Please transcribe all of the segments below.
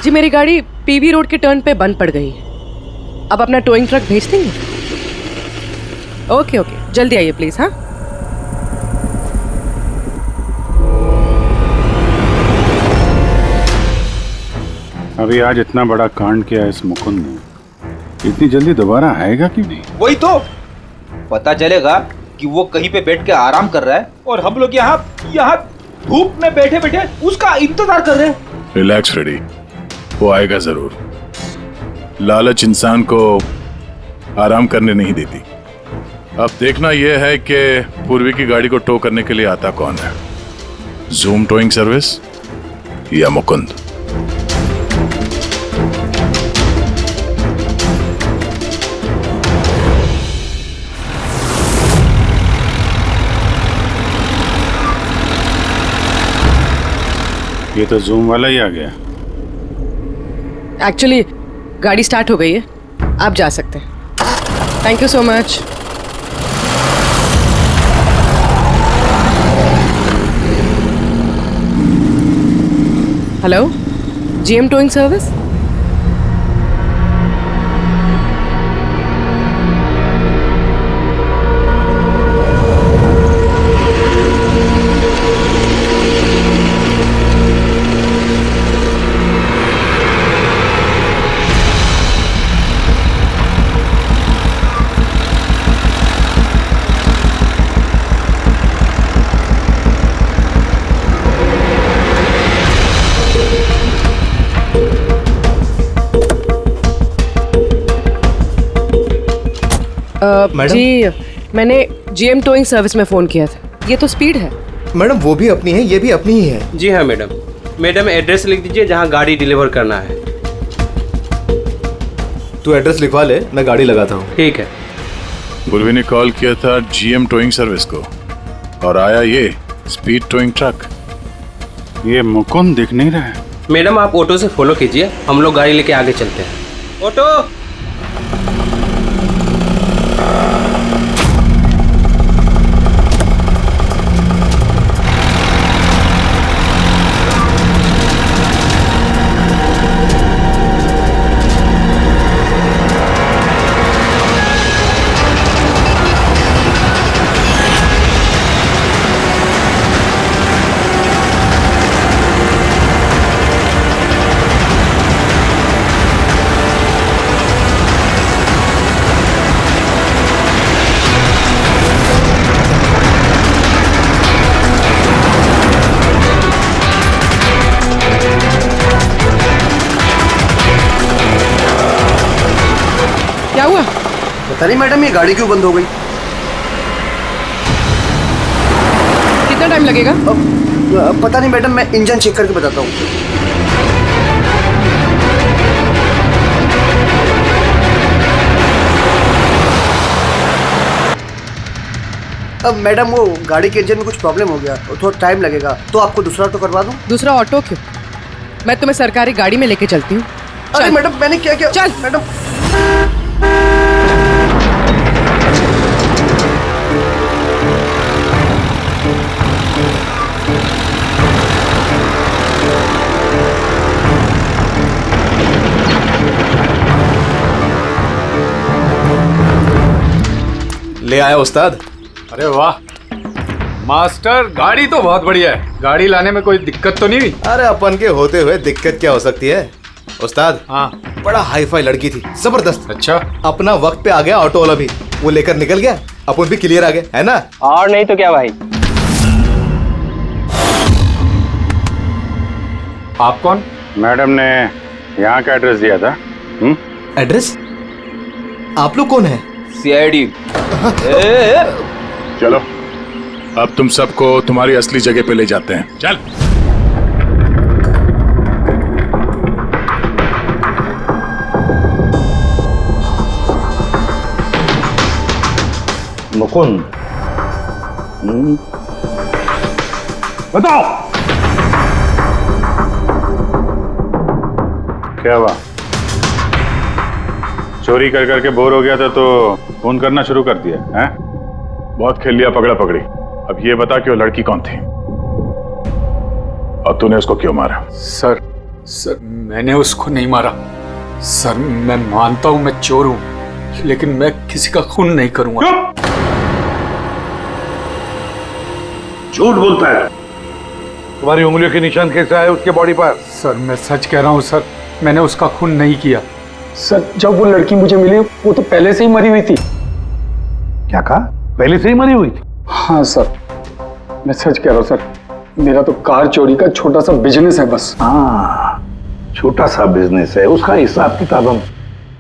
जी मेरी गाड़ी PV road के टर्न पे बंद पड़ गई है। अब अपना टोइंग ट्रक भेज देंगे? ओके ओके, जल्दी आइए प्लीज। हाँ, अभी आज इतना बड़ा कांड किया इस मुकुंद ने, इतनी जल्दी दोबारा आएगा क्यों नहीं? वही तो पता चलेगा कि वो कहीं पे बैठ के आराम कर रहा है और हम लोग यहाँ धूप में बैठे बैठे उसका इंतजार कर रहे हैं। रिलैक्स फ्रेडी, वो आएगा जरूर। लालच इंसान को आराम करने नहीं देती। अब देखना यह है कि पूर्वी की गाड़ी को टो करने के लिए आता कौन है, जूम टोइंग सर्विस या मुकुंद। ये तो जूम वाला ही आ गया। एक्चुअली गाड़ी स्टार्ट हो गई है, आप जा सकते हैं। Thank you so much. Hello, GM towing service. Madam? जी मैंने जीएम टोइंग सर्विस में फ़ोन किया था। ये तो स्पीड है। मैडम वो भी अपनी है, ये भी अपनी ही है। जी हाँ मैडम। मैडम एड्रेस लिख दीजिए जहाँ गाड़ी डिलीवर करना है। तू एड्रेस लिखवा ले, मैं गाड़ी लगाता हूँ। ठीक है। पूर्वी ने कॉल किया था जीएम टोइंग सर्विस को और आया ये स्पीड टोइंग ट्रक। ये मुकुंद दिख नहीं रहा है। मैडम आप ऑटो से फॉलो कीजिए, हम लोग गाड़ी लेके आगे चलते हैं। ऑटो। क्या हुआ? पता नहीं मैडम, ये गाड़ी क्यों बंद हो गई। कितना टाइम लगेगा? पता नहीं मैडम, मैं इंजन चेक करके बताता हूँ। अब मैडम वो गाड़ी के इंजन में कुछ प्रॉब्लम हो गया, थोड़ा टाइम लगेगा, तो आपको दूसरा ऑटो करवा दूँ? दूसरा ऑटो क्यों? मैं तुम्हें सरकारी गाड़ी में लेके चलती हूँ। अरे मैडम मैंने क्या किया? चल मैडम। ले आया उस्ताद। अरे वाह मास्टर, गाड़ी तो बहुत बढ़िया है। गाड़ी लाने में कोई दिक्कत तो नहीं हुई? अरे अपन के होते हुए दिक्कत क्या हो सकती है उस्ताद। हाँ। बड़ा हाई फाई लड़की थी, जबरदस्त। अच्छा। अपना वक्त पे आ गया ऑटो वाला भी, वो लेकर निकल गया, अपन भी क्लियर आ गए, है ना? और नहीं तो क्या भाई। आप कौन? मैडम ने यहाँ का एड्रेस दिया था। एड्रेस? आप लोग कौन है? सीआईडी। चलो अब तुम सबको तुम्हारी असली जगह पे ले जाते हैं। चल। मुकुंद, बताओ क्या हुआ? चोरी कर करके बोर हो गया था तो फोन करना शुरू कर दिया है? बहुत खेल लिया पकड़ा पकड़ी। अब ये बता कि वो लड़की कौन थी और तूने उसको क्यों मारा? सर सर मैंने उसको नहीं मारा। सर मैं मानता हूं मैं चोर हूं, लेकिन मैं किसी का खून नहीं करूंगा। झूठ बोलता है। तुम्हारी उंगलियों के निशान कैसे आए उसके बॉडी पर? सर मैं सच कह रहा हूं सर, मैंने उसका खून नहीं किया। सर जब वो लड़की मुझे मिली वो तो पहले से ही मरी हुई थी। क्या कहा? पहले से ही मरी हुई थी? हाँ सर, मैं सच कह रहा हूँ सर, मेरा तो कार चोरी का छोटा सा बिजनेस है बस। हाँ, छोटा सा बिजनेस है, उसका हिसाब किताब हम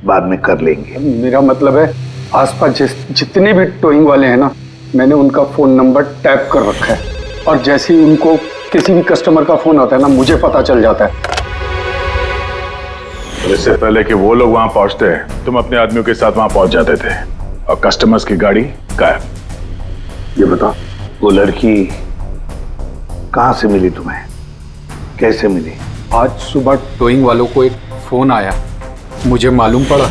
बाद में कर लेंगे। मेरा मतलब है आसपास जितने भी टोइंग वाले हैं ना, मैंने उनका फोन नंबर टैप कर रखा है, और जैसे ही उनको किसी भी कस्टमर का फोन आता है ना, मुझे पता चल जाता है। इससे पहले कि वो लोग वहां पहुंचते हैं, तुम अपने आदमियों के साथ वहां पहुंच जाते थे और कस्टमर्स की गाड़ी गायब। ये बताओ, वो लड़की कहां से मिली तुम्हें? कैसे मिली? आज सुबह टोइंग वालों को एक फोन आया, मुझे मालूम पड़ा,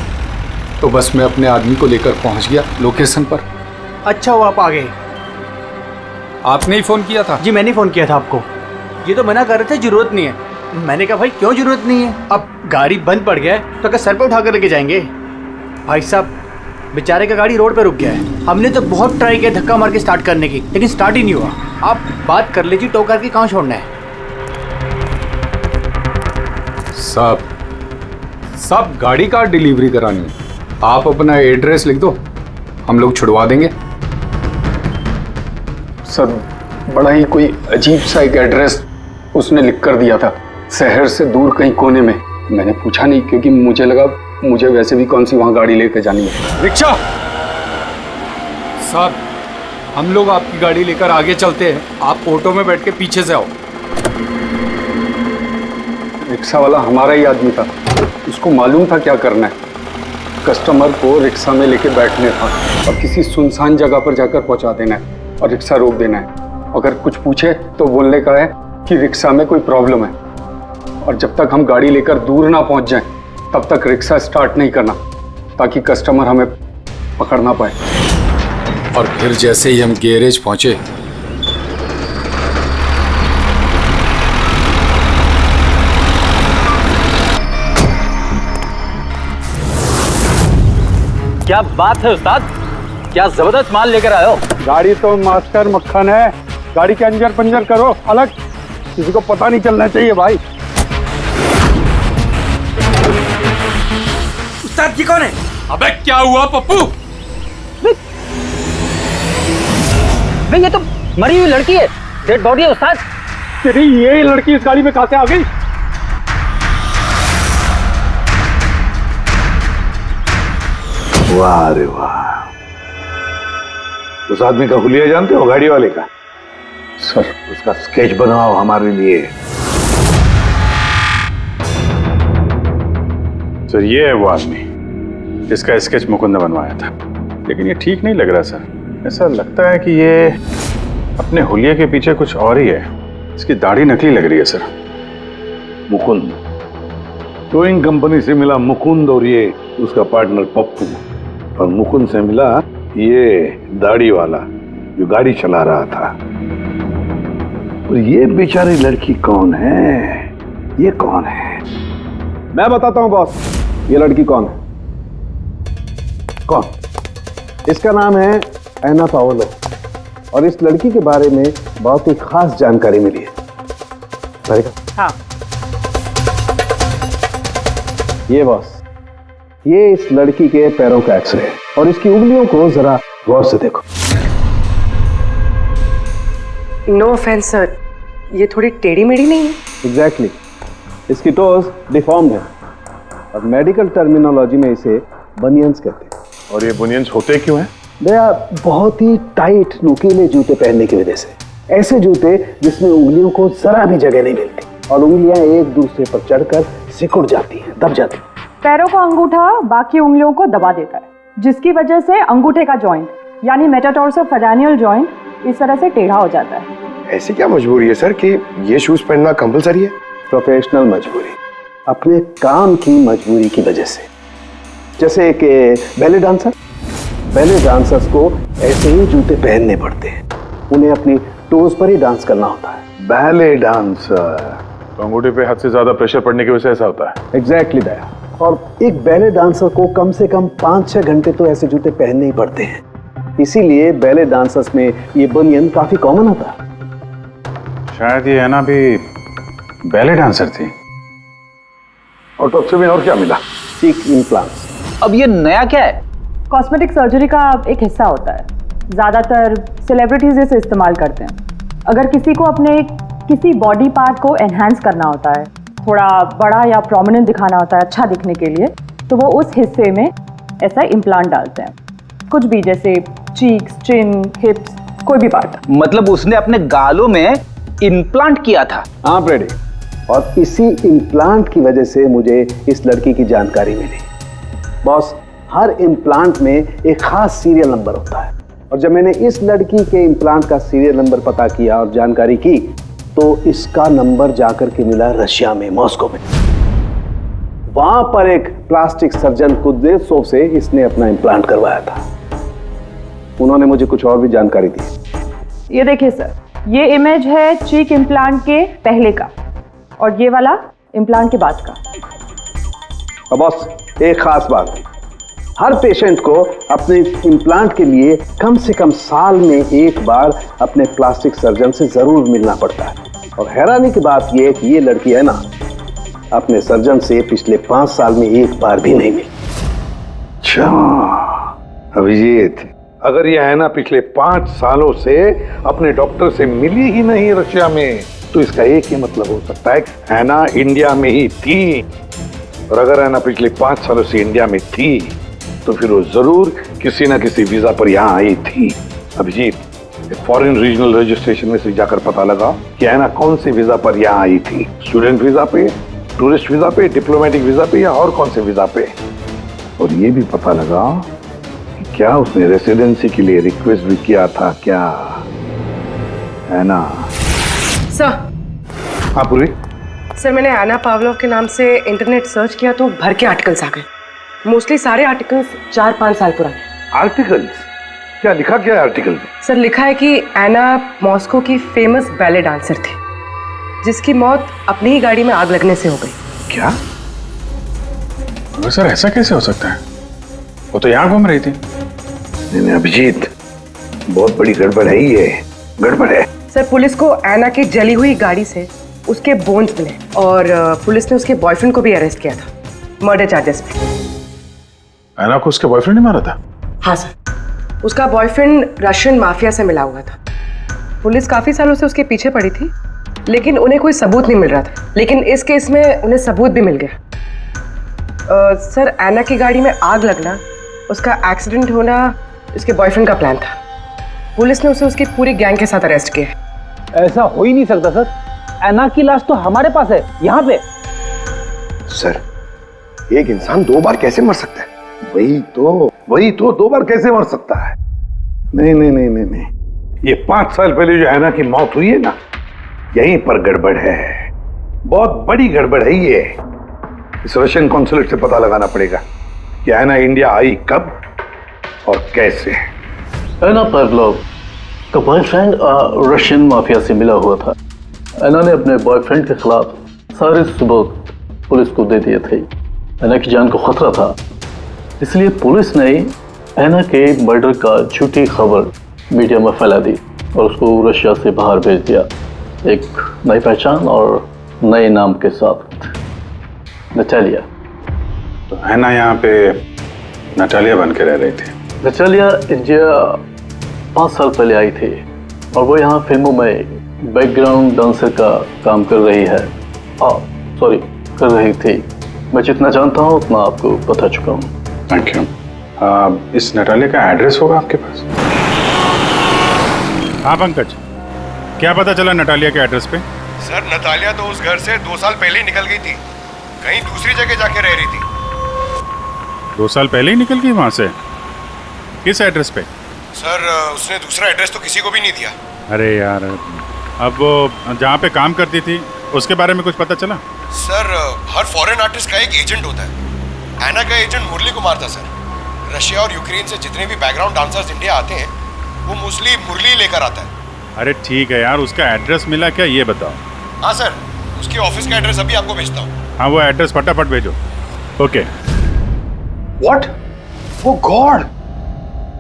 तो बस मैं अपने आदमी को लेकर पहुंच गया लोकेशन पर। अच्छा हुआ आप आ गए। आपने ही फोन किया था? जी मैंने फोन किया था आपको। ये तो मना कर रहे थे जरूरत नहीं है। मैंने कहा भाई क्यों जरूरत नहीं है, अब गाड़ी बंद पड़ गया है तो क्या सर पे उठा कर लेके जाएंगे? भाई साहब बेचारे का गाड़ी रोड पे रुक गया है। हमने तो बहुत ट्राई किया धक्का मार के स्टार्ट करने की, लेकिन स्टार्ट ही नहीं हुआ। आप बात कर लीजिए, टो करके कहाँ छोड़ना है? सब गाड़ी का डिलीवरी करानी है। आप अपना एड्रेस लिख दो, हम लोग छुड़वा देंगे। सर बड़ा ही कोई अजीब सा एक एड्रेस उसने लिख कर दिया था, शहर से दूर कहीं कोने में। मैंने पूछा नहीं क्योंकि मुझे लगा मुझे वैसे भी कौन सी वहां गाड़ी लेकर जानी है। रिक्शा साहब, हम लोग आपकी गाड़ी लेकर आगे चलते हैं, आप ऑटो में बैठ के पीछे से आओ। रिक्शा वाला हमारा ही आदमी था, उसको मालूम था क्या करना है। कस्टमर को रिक्शा में लेके बैठने था और किसी सुनसान जगह पर जाकर पहुंचा देना है और रिक्शा रोक देना है। अगर कुछ पूछे तो बोलने का है कि रिक्शा में कोई प्रॉब्लम है, और जब तक हम गाड़ी लेकर दूर ना पहुंच जाएं तब तक रिक्शा स्टार्ट नहीं करना, ताकि कस्टमर हमें पकड़ ना पाए। और फिर जैसे ही हम गैरेज पहुंचे, क्या बात है उस्ताद, क्या जबरदस्त माल लेकर आए हो। गाड़ी तो मास्टर मक्खन है, गाड़ी के अंजर पंजर करो अलग, किसी को पता नहीं चलना चाहिए भाई। उस्ताद जी कौन है? अबे क्या हुआ पप्पू? भाई ये तो मरी हुई लड़की है, डेड बॉडी है उस्ताद। तेरी ये लड़की इस गाड़ी में कहां से आ गई? वाह रे वाह, उस आदमी का हुलिया जानते हो, गाड़ी वाले का? सर उसका स्केच बनाओ हमारे लिए। सर ये है वो आदमी जिसका स्केच मुकुंद ने बनवाया था, लेकिन ये ठीक नहीं लग रहा सर। ऐसा लगता है कि ये अपने हुलिया के पीछे कुछ और ही है। इसकी दाढ़ी नकली लग रही है सर। मुकुंद, टोइंग कंपनी से मिला मुकुंद और ये उसका पार्टनर पप्पू, और मुकुंद से मिला ये दाढ़ी वाला जो गाड़ी चला रहा था। और ये बेचारी लड़की कौन है? ये कौन है? मैं बताता हूं बॉस, ये लड़की कौन है। कौन? इसका नाम है एना पाओलो, और इस लड़की के बारे में बहुत ही खास जानकारी मिली है। हाँ। ये बॉस, ये इस लड़की के पैरों का एक्सरे है, और इसकी उंगलियों को जरा गौर से देखो। नो ऑफेंस सर, ये थोड़ी टेढ़ी मेढ़ी नहीं है? एग्जैक्टली, इसकी टोज डिफॉर्म्ड है, और मेडिकल टर्मिनोलॉजी में इसे बनियंस कहते हैं। और ये बुनियंस होते क्यों हैं? दया बहुत ही टाइट नुकीले जूते पहनने की वजह से, ऐसे जूते जिसमें उंगलियों को जरा भी जगह नहीं मिलती और उंगलियां एक दूसरे पर चढ़कर सिकुड़ जाती हैं, दब जाती हैं। पैरों का अंगूठा बाकी उंगलियों को दबा देता है, जिसकी वजह से अंगूठे का जॉइंट यानी मेटाटार्सोफेरेनियल जॉइंट इस तरह से टेढ़ा हो जाता है। ऐसी क्या मजबूरी है सर कि ये शूज पहनना कंपलसरी है? प्रोफेशनल मजबूरी, अपने काम की मजबूरी की वजह से। जैसे कि बैले डांसर्स को ऐसे ही जूते पहनने पड़ते हैं, उन्हें अपनी टोज पर ही डांस करना होता है। बैले डांसर, तो अंगूठे पे हद से ज्यादा प्रेशर पड़ने की वजह से ऐसा होता है। एग्जैक्टली दया। और एक बैले डांसर को कम से कम 5-6 घंटे तो ऐसे जूते पहनने ही पड़ते हैं, इसीलिए बैले डांसर्स में ये बनियन काफी कॉमन होता है। शायद ये ऐना भी बैले डांसर थी। ऑटोप्सी में और क्या मिला? चीक इम्प्लांट्स। अब ये नया क्या है? कॉस्मेटिक सर्जरी का एक हिस्सा होता है, ज़्यादातर सेलिब्रिटीज इसे इस्तेमाल करते हैं। अगर किसी को अपने किसी बॉडी पार्ट को एनहांस करना होता है, थोड़ा बड़ा या प्रोमिनेंट दिखाना होता है अच्छा दिखने के लिए, तो वो उस हिस्से में ऐसा इम्प्लांट डालते हैं, कुछ भी, जैसे चीक्स, चिन, हिप्स, कोई भी पार्ट। मतलब उसने अपने गालों में इम्प्लांट किया था? हाँ ब्रेडी, और इसी इम्प्लांट की वजह से मुझे इस लड़की की जानकारी मिली। बॉस, हर इम्प्लांट में एक खास सीरियल नंबर होता है, और जब मैंने इस लड़की के इम्प्लांट का सीरियल नंबर पता किया और जानकारी की, तो इसका नंबर जाकर के मिला रशिया में, मॉस्को में। वहां पर एक प्लास्टिक सर्जन कुद्रेसोव से इसने अपना इम्प्लांट करवाया था। उन्होंने मुझे कुछ और भी जानकारी दी। ये देखिए सर, ये इमेज है चीक इम्प्लांट के पहले का, और ये वाला इम्प्लांट के बाद का। और बॉस, एक खास बात, हर पेशेंट को अपने इम्प्लांट के लिए कम से कम साल में एक बार अपने प्लास्टिक सर्जन से जरूर मिलना पड़ता है। और हैरानी की बात यह है कि ये लड़की है ना, अपने सर्जन से पिछले 5 साल में एक बार भी नहीं मिली। अच्छा अभिजीत, अगर यह है ना पिछले 5 सालों से अपने डॉक्टर से मिली ही नहीं रशिया में, तो इसका एक ही मतलब हो सकता है, हैना इंडिया में ही थी। और अगर हैना पिछले 5 सालों से इंडिया में थी, तो फिर वो जरूर किसी ना किसी वीजा पर यहाँ आई थी। अभिजीत, फॉरेन रीजनल रजिस्ट्रेशन में से जाकर पता लगा कि हैना कौन से वीजा पर यहाँ आई थी, स्टूडेंट वीजा पे, टूरिस्ट वीजा पे, डिप्लोमेटिक वीजा पे, या और कौन से वीजा पे। और ये भी पता लगा कि क्या उसने रेसिडेंसी के लिए रिक्वेस्ट भी किया था क्या, है ना? सर। हाँ पूरी। सर, मैंने एना पावलोव के नाम से इंटरनेट सर्च किया तो भर के आर्टिकल्स आ गए। मोस्टली सारे आर्टिकल्स 4-5 साल पुराने। आर्टिकल्स? क्या लिखा क्या है आर्टिकल में? सर, लिखा है कि एना मॉस्को की फेमस बैले डांसर थी, जिसकी मौत अपनी ही गाड़ी में आग लगने से हो गई। क्या? सर ऐसा कैसे हो सकता है? वो तो यहाँ घूम रही थी। नहीं अभिजीत, बहुत बड़ी गड़बड़ है, ये गड़बड़ है। सर, पुलिस को एना की जली हुई गाड़ी से उसके बोन्स मिले, और पुलिस ने उसके बॉयफ्रेंड को भी अरेस्ट किया था मर्डर चार्जेस पे। एना को उसके बॉयफ्रेंड ने मारा था? हाँ सर, उसका बॉयफ्रेंड रशियन माफिया से मिला हुआ था। पुलिस काफी सालों से उसके पीछे पड़ी थी, लेकिन उन्हें कोई सबूत नहीं मिल रहा था। लेकिन इस केस में उन्हें सबूत भी मिल गया। सर, एना की गाड़ी में आग लगना, उसका एक्सीडेंट होना उसके बॉयफ्रेंड का प्लान था। पुलिस ने उसे उसकी पूरी गैंग के साथ अरेस्ट किया। ऐसा हो ही नहीं सकता सर, एना की लाश तो हमारे पास है यहाँ पे। सर, एक इंसान 2 बार कैसे मर सकता है? वही तो 2 बार कैसे मर सकता है? नहीं, ये 5 साल पहले जो हैना की मौत हुई है ना, यहीं पर गड़बड़ है, बहुत बड़ी गड़बड़ है ये। इस रशियन कॉन्सुलेट से पता लगाना पड़ेगा कि हैना इंडिया आई कब और कैसे। एना पावलोव का बॉयफ्रेंड रशियन माफिया से मिला हुआ था। एना ने अपने बॉयफ्रेंड के खिलाफ सारे सबूत पुलिस को दे दिए थे। एना की जान को खतरा था, इसलिए पुलिस ने एना के मर्डर का झूठी खबर मीडिया में फैला दी और उसको रशिया से बाहर भेज दिया, एक नई पहचान और नए नाम के साथ, नटालिया। तो एना यहाँ पे नटालिया बन के रह रही थी? नटालिया इंडिया 5 साल पहले आई थी और वो यहाँ फिल्मों में बैकग्राउंड डांसर का काम कर रही है। कर रही थी। मैं जितना जानता हूँ उतना आपको बता चुका हूँ। Thank you. इस नटालिया का एड्रेस होगा आपके पास? हाँ पंकज, क्या पता चला नटालिया के एड्रेस पे? सर, नटालिया तो उस घर से 2 साल पहले ही निकल गई थी, कहीं दूसरी जगह जाके रह रही थी। 2 साल पहले ही निकल गई वहां से? किस एड्रेस पे? सर, उसने दूसरा एड्रेस तो किसी को भी नहीं दिया। अरे यार, अब वो जहाँ पे काम करती थी उसके बारे में कुछ पता चला? सर, हर फॉरेन आर्टिस्ट का एक एजेंट होता है। एना का एजेंट मुरली कुमार था सर। रशिया और यूक्रेन से जितने भी बैकग्राउंड डांसर्स इंडिया आते हैं, वो मोस्टली मुरली लेकर आता है। अरे ठीक है यार, उसका एड्रेस मिला क्या ये बताओ? हाँ सर, उसके ऑफिस का एड्रेस अभी आपको भेजता हूँ। हाँ वो एड्रेस फटाफट भेजो। ओके। व्हाट? ओ गॉड,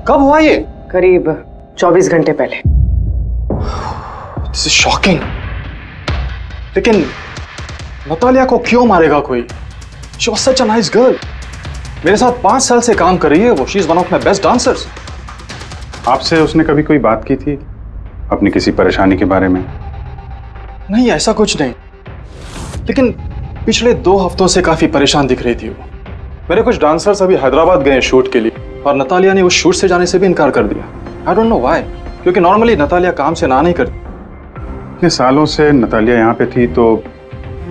कब हुआ ये? करीब 24 घंटे पहले। This is shocking. लेकिन नतालिया को क्यों मारेगा कोई? She was such a nice girl. मेरे साथ 5 साल से काम कर रही है वो। She is one of my best dancers. आपसे उसने कभी कोई बात की थी अपनी किसी परेशानी के बारे में? नहीं, ऐसा कुछ नहीं। लेकिन पिछले 2 हफ्तों से काफी परेशान दिख रही थी वो। मेरे कुछ डांसर्स अभी हैदराबाद गए शूट के लिए और नतालिया ने उस शूट से जाने से भी इनकार कर दिया। आई डोंट नो व्हाई, क्योंकि नॉर्मली नतालिया काम से ना नहीं करती। इतने सालों से नतालिया यहाँ पे थी तो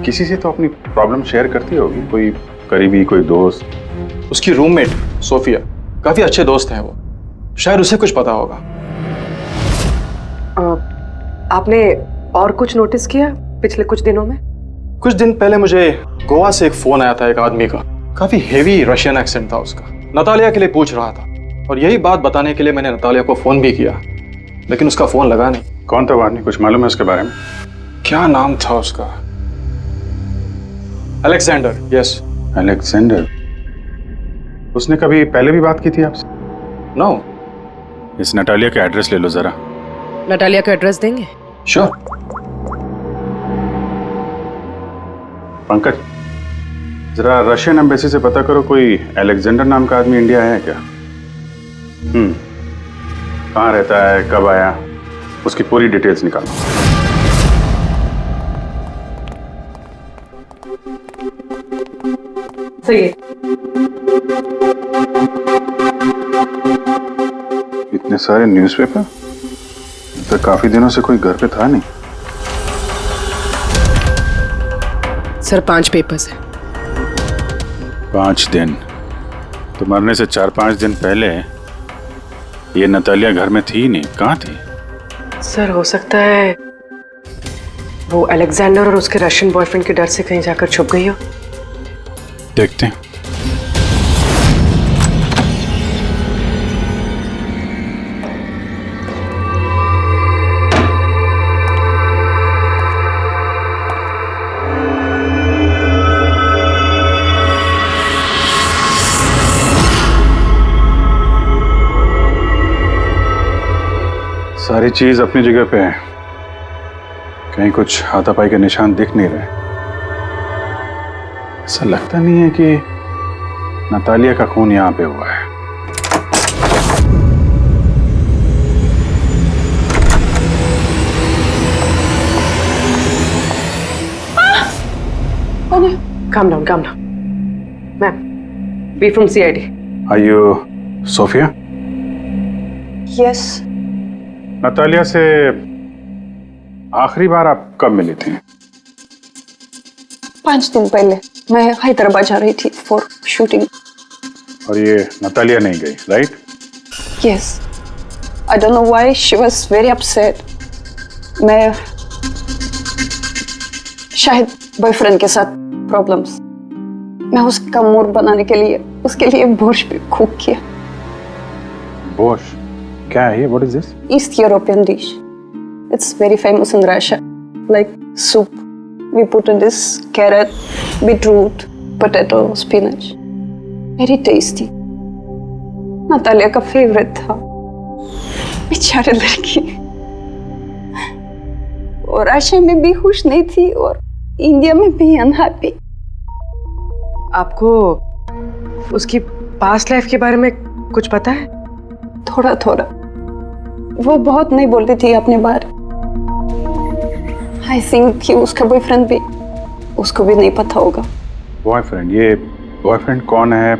किसी से तो अपनी प्रॉब्लम शेयर करती होगी, कोई करीबी, कोई दोस्त। उसकी रूममेट सोफिया, काफी अच्छे दोस्त हैं वो, शायद उसे कुछ पता होगा। आपने और कुछ नोटिस किया पिछले कुछ दिनों में? कुछ दिन पहले मुझे गोवा से एक फोन आया था एक आदमी का। काफी हेवी रशियन एक्सेंट था उसका। नतालिया के लिए पूछ रहा था और यही बात बताने के लिए मैंने नतालिया को फोन भी किया, लेकिन उसका फोन लगा नहीं। कौन था वो आदमी, कुछ मालूम है उसके बारे में? क्या नाम था उसका? अलेक्जेंडर। Yes, Alexander. उसने कभी पहले भी बात की थी आपसे? नो। इस नटालिया का एड्रेस ले लो जरा। नटालिया का एड्रेस देंगे? श्योर। पंकज, जरा रशियन एम्बेसी से पता करो कोई अलेक्जेंडर नाम का आदमी इंडिया है क्या? कहाँ रहता है, कब आया, उसकी पूरी डिटेल्स निकालो। सही है। इतने सारे न्यूज़पेपर, तो काफी दिनों से कोई घर पे था नहीं। सर 5 पेपर्स हैं। 5 दिन? तो मरने से 4-5 दिन पहले ये नतालिया घर में थी नहीं, कहाँ थी? सर हो सकता है वो अलेक्जेंडर और उसके रशियन बॉयफ्रेंड के डर से कहीं जाकर छुप गई हो। देखते हैं। सारी चीज अपनी जगह पे है, कहीं कुछ हाथापाई के निशान दिख नहीं रहे। ऐसा लगता नहीं है कि नतालिया का खून यहां पे हुआ है। Calm down, calm down. Ma'am, we from CID. Are you Sophia? Yes. Natalia से आखिरी बार आप कब मिली थी? 5 दिन पहले मैं हैदराबाद जा रही थी फॉर शूटिंग। और ये नतालिया नहीं गई, right? Yes. I don't know why she was very upset. मैं शायद बॉयफ्रेंड के साथ प्रॉब्लम्स। मैं उसका मूड बनाने के लिए उसके लिए बोर्श भी कुक किया। बोर्श? क्या है ये? What is this? East European dish. It's very famous in Russia. Like soup. We put in this carrot, beetroot, potato, spinach. Very tasty. Natalia का फेवरेट था। बेचारी लड़की। और रशिया में भी खुश नहीं थी और इंडिया में भी अनहैप्पी। आपको उसकी पास्ट लाइफ के बारे में कुछ पता है? थोड़ा थोड़ा। वो बहुत नहीं बोलती थी अपने बारे। आई थिंक कि उसका बॉयफ्रेंड भी उसको भी नहीं पता होगा। बॉयफ्रेंड? ये बॉयफ्रेंड कौन है,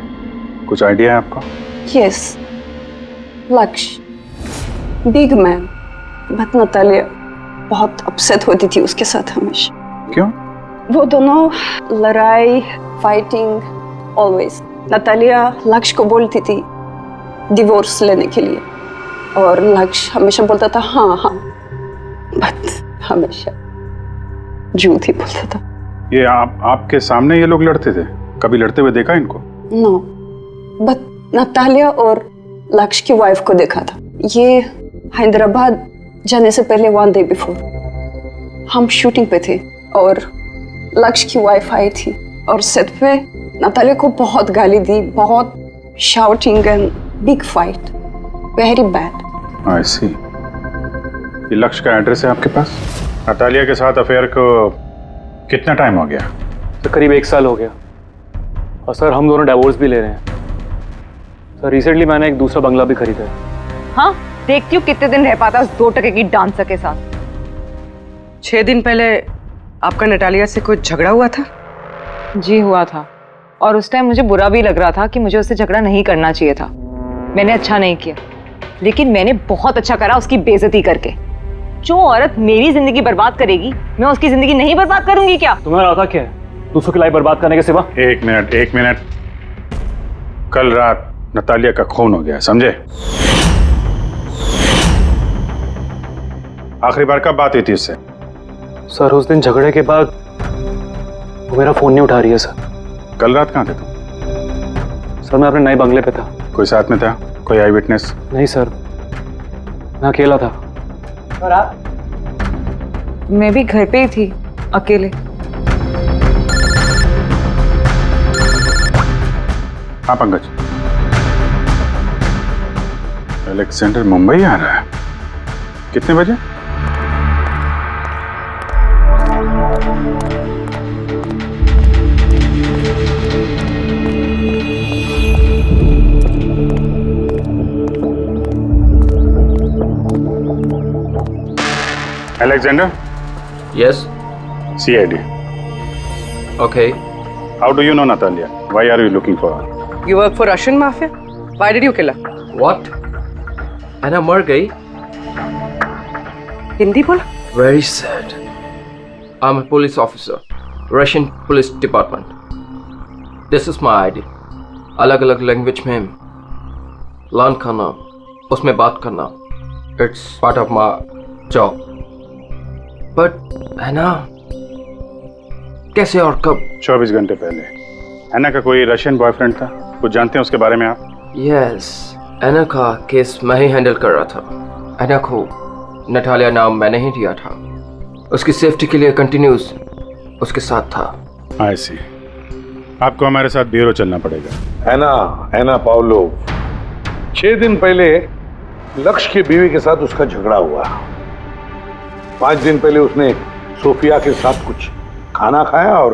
कुछ आइडिया है आपका? यस, लक्ष्य, बिग मैन। बट नतालिया बहुत अपसेट होती थी उसके साथ हमेशा। क्यों? वो दोनों लड़ाई, फाइटिंग ऑलवेज। नतालिया लक्ष्य को बोलती थी डिवोर्स लेने के लिए और लक्ष्य हमेशा बोलता था हाँ हाँ, बट हमेशा झूठ ही बोलता था। ये आपके सामने ये लोग लड़ते थे? कभी लड़ते हुए देखा इनको? नो, बट नतालिया और लक्ष्य की वाइफ को देखा था। ये हैदराबाद जाने से पहले 1 day बिफोर हम शूटिंग पे थे और लक्ष्य की वाइफ आई थी और सेट पे नतालिया को बहुत गाली दी, बहुत shouting and big fight, very bad. I see. ये लक्ष्य का एड्रेस है आपके पास? नतालिया के साथ अफेयर को कितना टाइम हो गया? सर करीब 1 साल हो गया और सर हम दोनों डाइवोर्स भी ले रहे हैं। सर रिसेंटली मैंने एक दूसरा बंगला भी खरीदा है। हाँ, देखती हूँ कितने दिन रह पाता उस 2 टके की डांसर के साथ। 6 दिन पहले आपका नटालिया से कुछ झगड़ा हुआ था? जी हुआ था, और उस टाइम मुझे बुरा भी लग रहा था कि मुझे उससे झगड़ा नहीं करना चाहिए था। मैंने अच्छा नहीं किया, लेकिन मैंने बहुत अच्छा करा उसकी बेइज्जती करके। जो औरत मेरी जिंदगी बर्बाद करेगी, मैं उसकी जिंदगी नहीं बर्बाद करूंगी क्या? तुम्हारा इरादा क्या है? दूसरों की लाइफ बर्बाद करने के सिवा? एक मिनट। कल रात नतालिया का खून हो गया, समझे? आखिरी बार कब बात हुई थी उससे? सर उस दिन झगड़े के बाद वो मेरा फोन नहीं उठा रही है सर। कल रात कहाँ थे तुम? सर मैं अपने नए बंगले पे था। कोई साथ में था? कोई आई विटनेस? नहीं सर, मैं अकेला था। और आप? मैं भी घर पे ही थी, अकेले। हाँ पंकज, अलेक्जेंडर मुंबई आ रहा है। कितने बजे? Alexander? Yes. CID. Okay. How do you know Natalia? Why are you looking for her? You work for Russian mafia? Why did you kill her? What? Anna मर गई? हिंदी बोला? Very sad. I'm a police officer, Russian Police Department. This is my ID. अलग-अलग language में learn करना, उसमें बात करना, it's part of my job. But Anna, कैसे और कब? 24 घंटे पहले एना का कोई रशियन बॉयफ्रेंड था, कुछ जानते हैं उसके बारे में आप? Yes, एना का केस मैं ही हैंडल कर रहा था। एना को नटालिया नाम मैंने ही दिया था। उसकी सेफ्टी के लिए कंटिन्यूस उसके साथ था। आई सी। आपको हमारे साथ ब्यूरो चलना पड़ेगा। एना पाउलो, 6 दिन पहले लक्ष्य की बीवी के साथ उसका झगड़ा हुआ। 5 दिन पहले उसने सोफिया के साथ कुछ खाना खाया और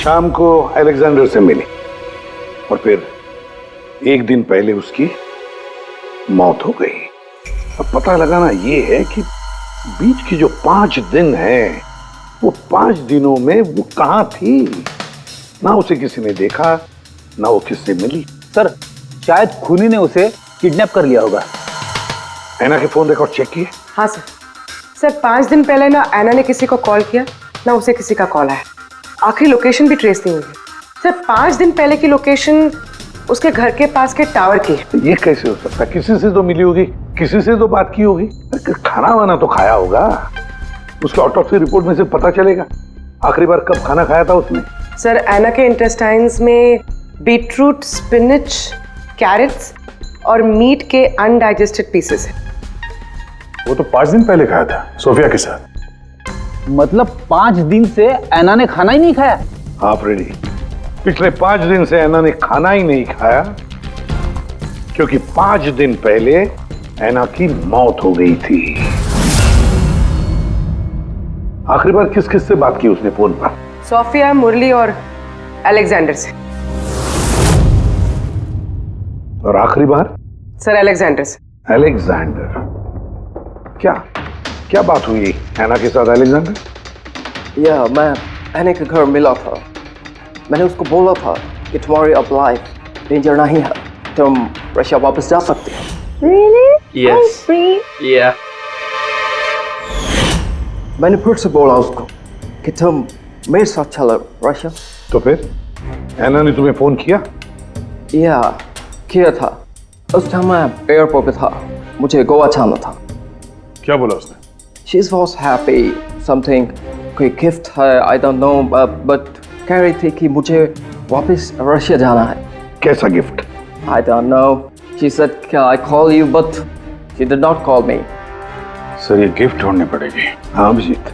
शाम को अलेक्जेंडर से मिली, और फिर 1 दिन पहले उसकी मौत हो गई। अब पता लगाना ये है कि बीच की जो 5 दिन है, वो 5 दिनों में वो कहाँ थी? ना उसे किसी ने देखा, ना वो किससे मिली। सर शायद खूनी ने उसे किडनैप कर लिया होगा। एना के फोन रिकॉर्ड चेक किए? हाँ सर 5 दिन पहले ना एना ने किसी को कॉल किया, ना उसे किसी का कॉल आया। आखिरी लोकेशन भी ट्रेस नहीं हुई। सर 5 दिन पहले की लोकेशन उसके घर के पास के टावर की है। ये कैसे हो सकता? किसी से तो मिली होगी, किसी से तो बात की होगी, खाना वाना तो खाया होगा। उसके ऑटोप्सी रिपोर्ट में से पता चलेगा आखिरी बार कब खाना खाया था उसने। सर एना के इंटेस्टाइन्स में बीटरूट, स्पिनच, कैरेट्स और मीट के अनडाइजेस्टेड पीसेस है। वो तो 5 दिन पहले खाया था सोफिया के साथ। मतलब 5 दिन से एना ने खाना ही नहीं खाया? हाँ फ्रेडी, पिछले 5 दिन से एना ने खाना ही नहीं खाया, क्योंकि 5 दिन पहले एना की मौत हो गई थी। आखिरी बार किस किस से बात की उसने फोन पर? सोफिया, मुरली और अलेक्जेंडर से। और आखिरी बार? सर अलेक्जेंडर से। अलेक्जेंडर? क्या क्या बात हुई एना के साथ अलेक्जेंडर? या मैं एना के घर मिला था। मैंने उसको बोला था कि तुम्हारी अब लाइफ डेंजर नहीं है, तुम रशिया वापस जा सकते हो। Really? Yes. I'm free. Yeah. मैंने फिर से बोला उसको कि तुम मेरे साथ चलो रशिया। तो फिर एना ने तुम्हें फोन किया? या किया था। उस टाइम मैं एयरपोर्ट पे था, मुझे गोवा जाना था। क्या बोला उसने? She was happy, something कोई गिफ्ट है, I don't know, but कह रही थी कि मुझे वापस रशिया जाना है। कैसा gift? I don't know. She said, "Can I call you?" But she did not call me. Sir ये गिफ्ट ढूंढनी पड़ेगी। हाँ अभिजीत,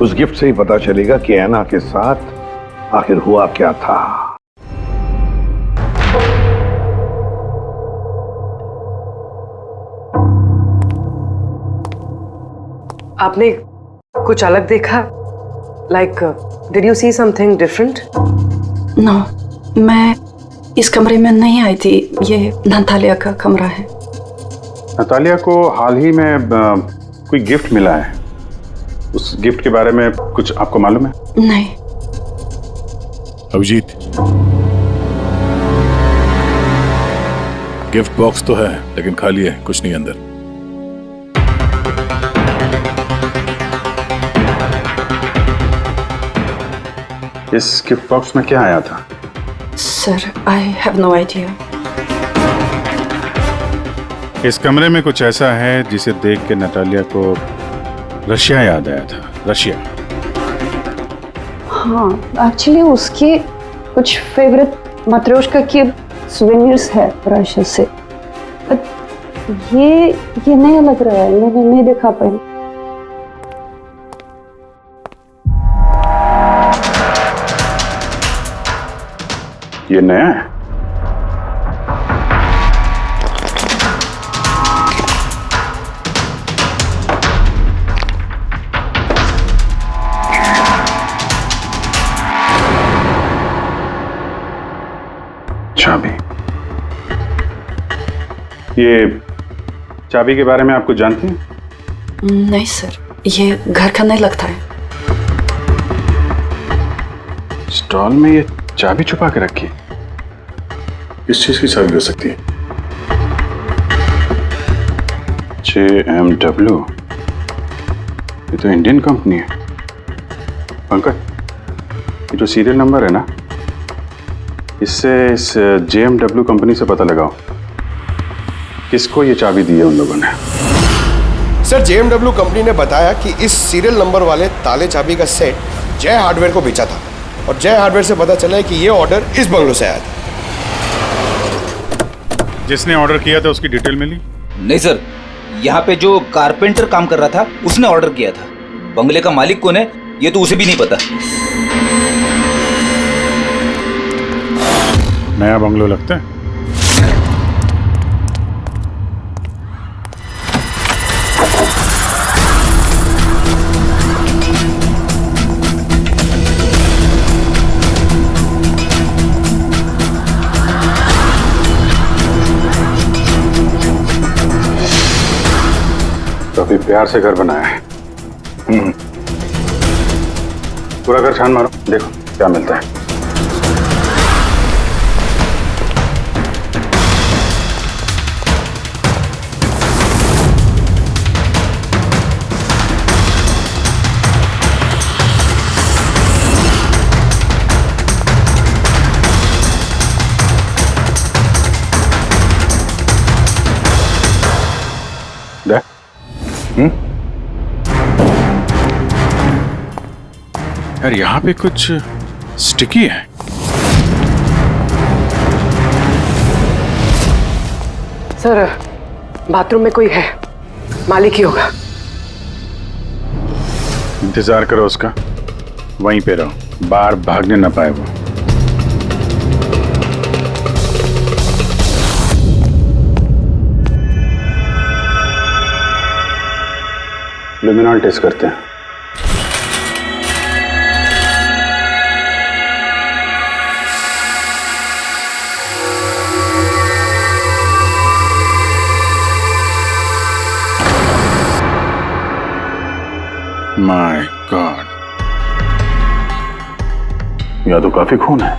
उस गिफ्ट से ही पता चलेगा कि ऐना के साथ आखिर हुआ क्या था। आपने कुछ अलग देखा? Like did you see something different? No, मैं इस कमरे में नहीं आई थी। ये नतालिया का कमरा है। नतालिया को हाल ही में कोई गिफ्ट मिला है। उस गिफ्ट के बारे में कुछ आपको मालूम है? नहीं। अभिजीत, गिफ्ट बॉक्स तो है लेकिन खाली है, कुछ नहीं अंदर। इस गिफ्ट बॉक्स में क्या आया था? Sir, I have no idea. इस कमरे में कुछ ऐसा है जिसे देख के नतालिया को रशिया याद आया था। रशिया? हाँ, एक्चुअली उसकी कुछ फेवरेट मात्रोश्का की सुवेनियर्स है रशिया से। ये नया लग रहा है, मैंने नहीं देखा पहले। ये नया है? चाबी। ये चाबी के बारे में आप कुछ जानती हैं? नहीं सर, ये घर का नहीं लगता है। स्टॉल में ये चाबी छुपा के रखी। किस चीज की चाबी हो सकती है? JMW, ये तो इंडियन कंपनी है। पंकज, ये जो सीरियल नंबर है ना, इससे इस JMW कंपनी से पता लगाओ किसको ये चाबी दी है उन लोगों ने। सर, JMW कंपनी ने बताया कि इस सीरियल नंबर वाले ताले चाबी का सेट जय हार्डवेयर को बेचा था और जय हार्डवेयर से पता चला है कि ये ऑर्डर इस बंगलो से आया था। जिसने ऑर्डर किया था उसकी डिटेल मिली? नहीं सर, यहाँ पे जो कारपेंटर काम कर रहा था उसने ऑर्डर किया था। बंगले का मालिक कौन है ये तो उसे भी नहीं पता। नया बंगलो लगता है। काफी प्यार से घर बनाया है। पूरा घर छान मारो, देखो क्या मिलता है। यार यहाँ पे कुछ स्टिकी है। सर, बाथरूम में कोई है, मालिक ही होगा। इंतजार करो उसका, वहीं पे रहो, बाहर भागने ना पाए वो। लुमिनॉल टेस्ट करते हैं। माय गॉड, यह तो काफी खून है।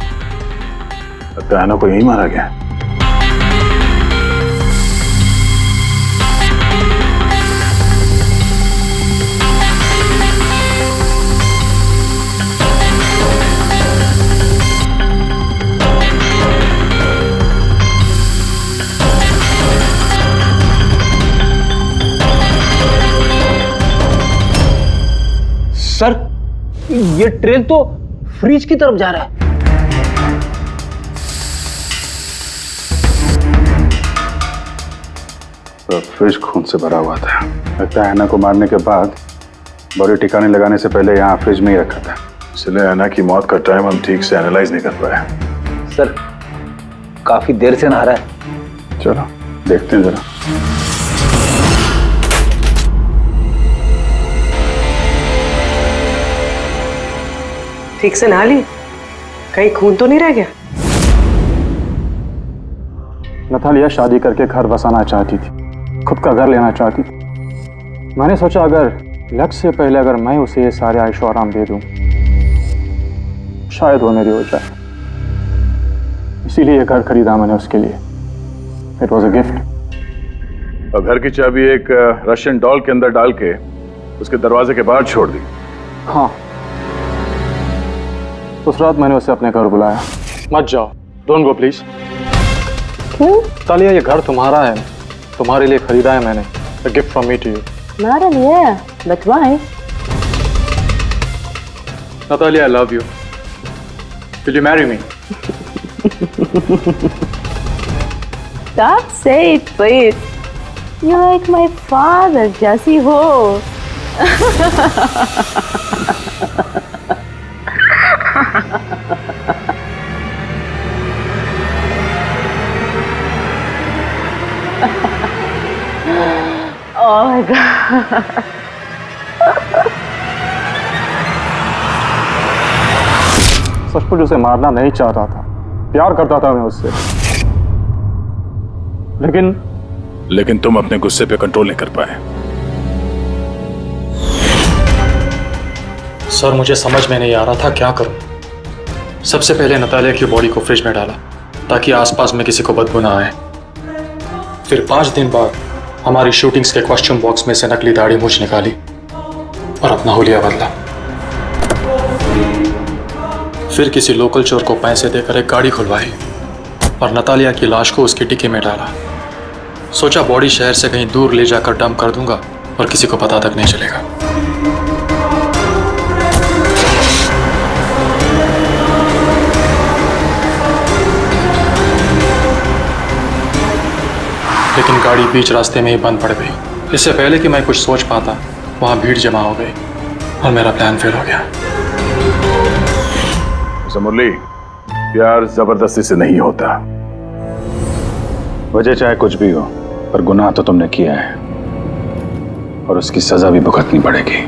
लगता है ना को यही मारा गया। सर, ये ट्रेन तो फ्रिज की तरफ जा रहा है। तो फ्रिज खून से भरा हुआ था। लगता है ऐना को मारने के बाद बॉडी ठिकाने लगाने से पहले यहाँ फ्रिज में ही रखा था। इसलिए अना की मौत का टाइम हम ठीक से एनालाइज नहीं कर पाए। सर काफी देर से नहा रहा है। चलो देखते हैं जरा। ठीक से नहा ली? कहीं खून तो नहीं रह गया? नतालिया शादी करके घर बसाना चाहती थी, खुद का घर लेना चाहती थी। मैंने सोचा अगर लक्ष्य से पहले अगर मैं उसे ये सारे आयशो आराम दे दूं, शायद वो मेरी हो जाए। इसीलिए ये घर खरीदा मैंने उसके लिए। It was a gift. और घर की चाबी एक रशियन डॉल के अंदर डाल के उसके दरवाजे के बाहर छोड़ दी। हाँ, उस रात मैंने उसे अपने घर बुलाया। मत जाओ, डोंट गो प्लीज। क्यों? तालिया, ये घर तुम्हारा है, तुम्हारे लिए खरीदा है मैंने। A gift from me to you. मेरे लिए? But why? Natalia, I love you. Will you marry me? Stop, say it, please. You're like my father, जैसी हो। Oh my God. सचमुच उसे मारना नहीं चाहता था, प्यार करता था मैं उससे, लेकिन तुम अपने गुस्से पे कंट्रोल नहीं कर पाए। सर मुझे समझ में नहीं आ रहा था क्या करूं। सबसे पहले नतालिया की बॉडी को फ्रिज में डाला ताकि आसपास में किसी को बदबू ना आए। फिर 5 दिन बाद हमारी शूटिंग्स के कॉस्ट्यूम बॉक्स में से नकली दाढ़ी मूछ निकाली और अपना हुलिया बदला। फिर किसी लोकल चोर को पैसे देकर एक गाड़ी खुलवाई और नतालिया की लाश को उसकी डिक्की में डाला। सोचा बॉडी शहर से कहीं दूर ले जाकर डंप कर दूंगा और किसी को पता तक नहीं चलेगा। लेकिन गाड़ी बीच रास्ते में ही बंद पड़ गई। इससे पहले कि मैं कुछ सोच पाता, वहां भीड़ जमा हो गई और मेरा प्लान फेल हो गया। मुरली, प्यार जबरदस्ती से नहीं होता। वजह चाहे कुछ भी हो, पर गुनाह तो तुमने किया है और उसकी सजा भी भुगतनी पड़ेगी।